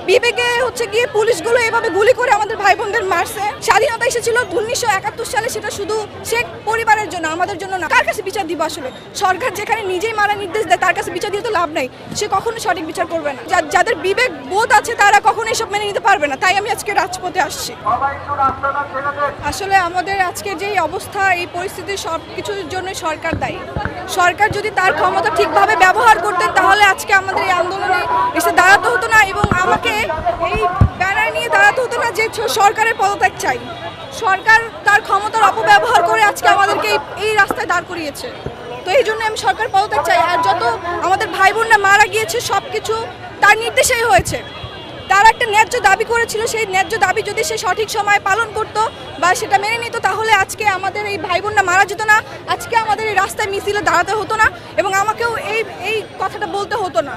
বিবেকে গিয়ে পুলিশগুলো এভাবে গুলি করে আমাদের ভাই বোনদের মারছে। স্বাধীনতা এসেছিল 1971 সালে, সেটা শুধু শেখ পরিবারের জন্য, আমাদের জন্য না। কার কাছে বিচার দিব আসলে? সরকার যেখানে নিজেই মারার নির্দেশ দেয় তার কাছে বিচার দিয়ে তো লাভ নাই, সে কখনো সঠিক বিচার করবে না। যাদের বিবেক বোধ আছে তারা কখনো এসব মেনে নিতে পারবে না। তাই আমি আজকে রাজপথে আসছি। আসলে আমাদের আজকে যেই অবস্থা, এই পরিস্থিতি সব কিছুর জন্য সরকার দায়ী। সরকার যদি তার ক্ষমতা ঠিকভাবে ব্যবহার করতেন তাহলে আজকে আমাদের এই আন্দোলনে এসে দাঁড়াতে হতো না, এবং আমাকে এই ব্যানার নিয়ে দাঁড়াতে হতো না যে সরকারের পদত্যাগ চাই। সরকার তার ক্ষমতার অপব্যবহার করে আজকে আমাদেরকে এই রাস্তায় দাঁড় করিয়েছে। তো এই জন্য আমি সরকার পদত্যাগ চাই। আর যত আমাদের ভাই বোনরা মারা গিয়েছে সব কিছু তার নির্দেশেই হয়েছে। তারা একটা ন্যায্য দাবি করেছিল, সেই ন্যায্য দাবি যদি সে সঠিক সময় পালন করতো বা সেটা মেনে নিত তাহলে আজকে আমাদের এই ভাই বোনরা মারা যেত না, আজকে আমাদের এই রাস্তায় মিছিলে দাঁড়াতে হতো না, এবং আমাকেও এই কথাটা বলতে হতো না।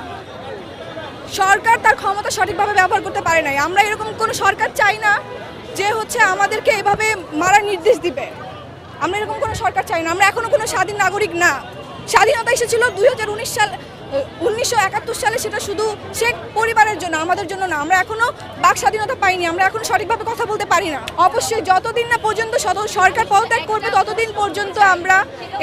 সরকার তার ক্ষমতা সঠিকভাবে ব্যবহার করতে পারে নাই। আমরা এরকম কোনো সরকার চাই না যে আমাদেরকে এভাবে মারার নির্দেশ দিবে। আমরা এরকম কোনো সরকার চাই না। আমরা এখনো কোনো স্বাধীন নাগরিক না। স্বাধীনতা এসেছিল 1971 সালে, সেটা শুধু শেখ পরিবারের জন্য, আমাদের জন্য না। আমরা এখনো বাক স্বাধীনতা পাইনি, আমরা এখনো সঠিকভাবে কথা বলতে পারি না। অবশ্যই যতদিন না পর্যন্ত সরকার পদত্যাগ করবে ততদিন পর্যন্ত আমরা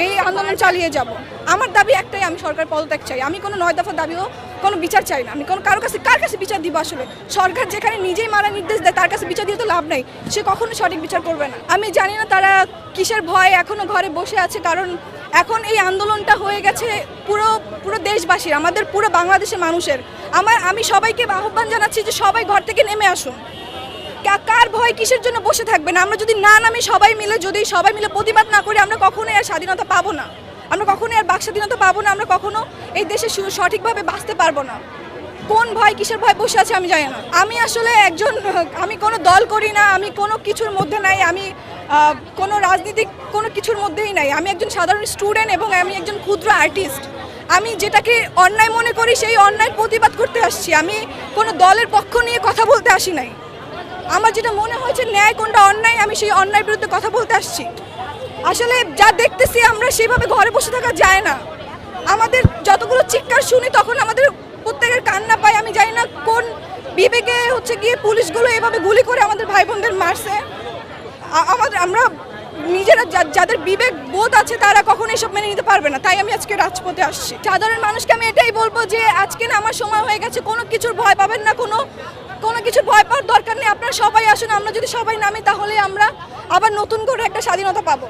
এই আন্দোলন চালিয়ে যাব। আমার দাবি একটাই, আমি সরকার পদত্যাগ চাই। আমি কোনো 9 দফা দাবিও কোনো বিচার চাই না। আমি কার কাছে বিচার দিব আসলে? সরকার যেখানে নিজেই মারার নির্দেশ দেয় তার কাছে বিচার দিয়ে তো লাভ নাই, সে কখনো সঠিক বিচার করবে না। আমি জানি না তারা কিসের ভয় এখনো ঘরে বসে আছে, কারণ এখন এই আন্দোলনটা হয়ে গেছে পুরো দেশবাসীর, আমাদের পুরো বাংলাদেশের মানুষের। আমি সবাইকে আহ্বান জানাচ্ছি যে সবাই ঘর থেকে নেমে আসুন। কার ভয় কিসের জন্য বসে থাকবেন? আমরা যদি না নামি সবাই মিলে প্রতিবাদ না করি, আমরা কখনোই আর স্বাধীনতা পাবো না। আমরা কখনোই আর বাক স্বাধীনতা পাবো না। আমরা কখনো এই দেশে সঠিকভাবে বাঁচতে পারবো না। কোন ভয় কিসের ভয় বসে আছে আমি জানি না। আমি আসলে আমি কোনো দল করি না, আমি কোনো কিছুর মধ্যে নাই, আমি কোনো রাজনীতিক কোনো কিছুর মধ্যেই নাই। আমি একজন সাধারণ স্টুডেন্ট এবং আমি একজন ক্ষুদ্র আর্টিস্ট। আমি যেটাকে অন্যায় মনে করি সেই অন্যায় প্রতিবাদ করতে আসছি। আমি কোনো দলের পক্ষ নিয়ে কথা বলতে আসি নাই। আমার যেটা মনে হয়েছে ন্যায় কোনটা অন্যায়, আমি সেই অন্যায়ের বিরুদ্ধে কথা বলতে আসছি। আসলে যা দেখতেছি আমরা সেভাবে ঘরে বসে থাকা যায় না। আমাদের যতগুলো চিৎকার শুনি তখন আমাদের প্রত্যেকের কান্না পায়। আমি জানি না কোন বিবেকে গিয়ে পুলিশগুলো এভাবে গুলি করে আমাদের ভাই বোনদের মারছে। আমরা নিজেরা যাদের বিবেক বোধ আছে তারা কখনো এসব মেনে নিতে পারবে না। তাই আমি আজকে রাজপথে আসছি। সাধারণ মানুষকে আমি এটাই বলবো যে আজকে না আমার সময় হয়ে গেছে, কোনো কিছুর ভয় পাবেন না, কোনো কিছু ভয় পাওয়ার দরকার নেই। আপনারা সবাই আসুন। আমরা যদি সবাই নামি তাহলে আমরা আবার নতুন করে একটা স্বাধীনতা পাবো।